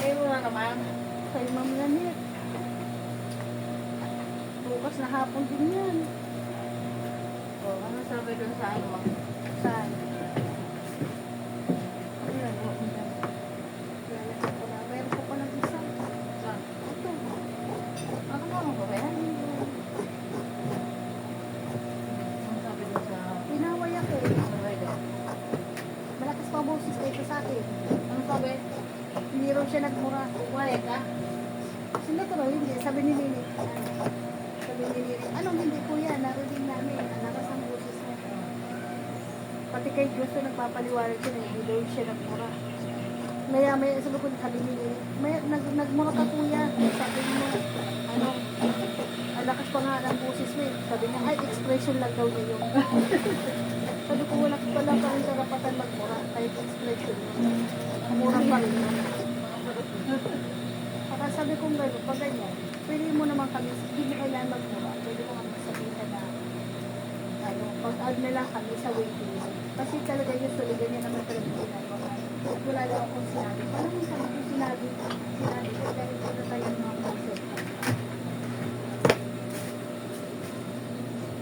Mayroon na naman. Kay Ma'am Lanet. Bukas na hapon din yan. O, ano sabi dun sa ano? Saan? Ayan, o. Lalagyan ko na. Meron ko pa ng isa. Saan? Ito. Ano ba ba yan? Ano sabi dun sa... Pinaway ako eh. Ano ba yun? Malakas pa boses dito sa akin. Ano sabi? Hindi raw siya nagmura. Quiet ka? Sino to? Hindi. Sabi ni Nini. Sabi ni Nini. Anong hindi kuya? Narinig namin. Ang lakas ang boses mo. Pati kay Diyos na nagpapaliwanag siya na hindi daw siya nagmura. May sabi ko sabi ni Nini. Nagmura ka kuya. Sabi mo. Ano? Ang lakas pa nga ng boses mo eh. Sabi niya, ay expression lang daw niya yun. Sabi ko wala pa rin karapatan magmura. Kahit expression yun. Mura pa rin yun. Saka sabi ko gano'n, pag ganyan, pwede mo naman kami, hindi mo kailangan magmura. Pwede ko kami sabihin na, ano, pag-add na lang kami sa waiting list. Kasi talaga usually, ganyan naman talaga ginagawa. Wala lang akong sinabi. Parang sabi ko sinabi